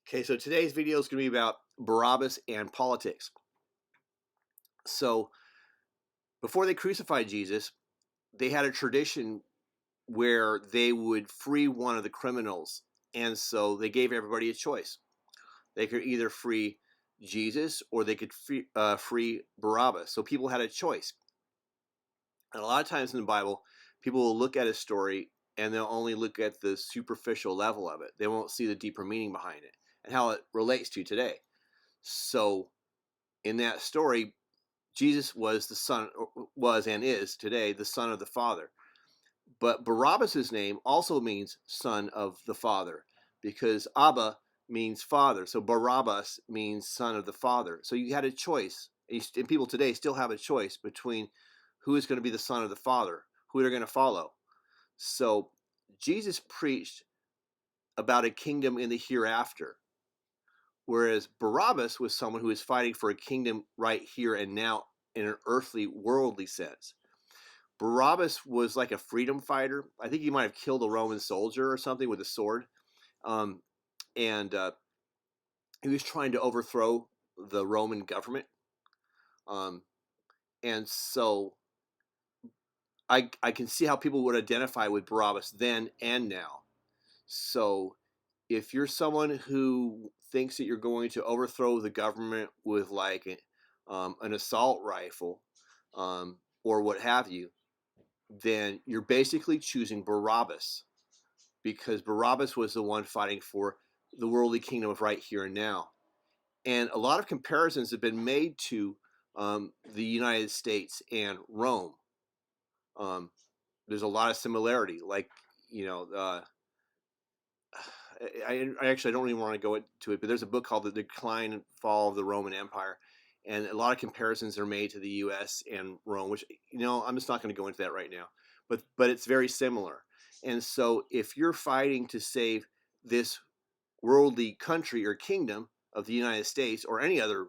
Okay, so today's video is going to be about Barabbas and politics. So before they crucified Jesus, they had a tradition where they would free one of the criminals. And so they gave everybody a choice. They could either free Jesus or they could free Barabbas. So people had a choice. And a lot of times in the Bible, people will look at a story and they'll only look at the superficial level of it. They won't see the deeper meaning behind it and how it relates to today. So in that story, Jesus was and is today the son of the Father. But Barabbas' name also means son of the Father, because Abba means father. So Barabbas means son of the Father. So you had a choice, and people today still have a choice between who is going to be the son of the Father, who they're going to follow. So Jesus preached about a kingdom in the hereafter, whereas Barabbas was someone who was fighting for a kingdom right here and now in an earthly, worldly sense. Barabbas was like a freedom fighter. I think he might have killed a Roman soldier or something with a sword. And he was trying to overthrow the Roman government. And so I can see how people would identify with Barabbas then and now. So if you're someone who thinks that you're going to overthrow the government with like an assault rifle or what have you, then you're basically choosing Barabbas, because Barabbas was the one fighting for the worldly kingdom of right here and now. And a lot of comparisons have been made to the United States and Rome. There's a lot of similarity. Like, I actually don't even want to go into it, but there's a book called The Decline and Fall of the Roman Empire. And a lot of comparisons are made to the U.S. and Rome, which, I'm just not going to go into that right now. But it's very similar. And so if you're fighting to save this worldly country or kingdom of the United States or any other,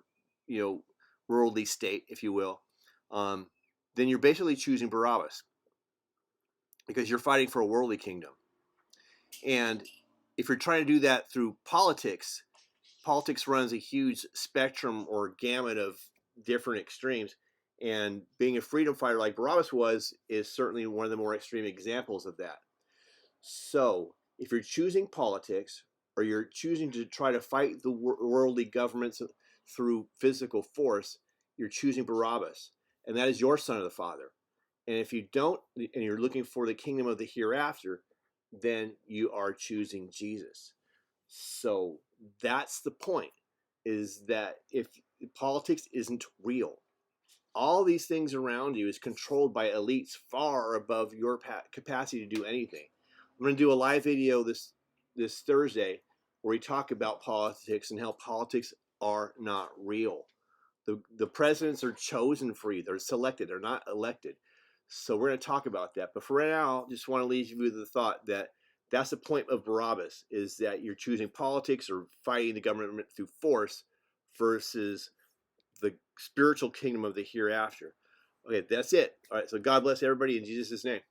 worldly state, if you will, then you're basically choosing Barabbas, because you're fighting for a worldly kingdom. And if you're trying to do that through politics runs a huge spectrum or gamut of different extremes. And being a freedom fighter like Barabbas was is certainly one of the more extreme examples of that. So if you're choosing politics, or you're choosing to try to fight the worldly governments through physical force, you're choosing Barabbas. And that is your son of the Father. And if you don't, and you're looking for the kingdom of the hereafter, then you are choosing Jesus. So that's the point, is that if politics isn't real, all these things around you is controlled by elites far above your capacity to do anything. I'm going to do a live video this Thursday where we talk about politics and how politics are not real. The presidents are chosen free. They're selected. They're not elected. So we're going to talk about that. But for right now, just want to leave you with the thought that that's the point of Barabbas, is that you're choosing politics or fighting the government through force versus the spiritual kingdom of the hereafter. Okay, that's it. All right, so God bless everybody in Jesus' name.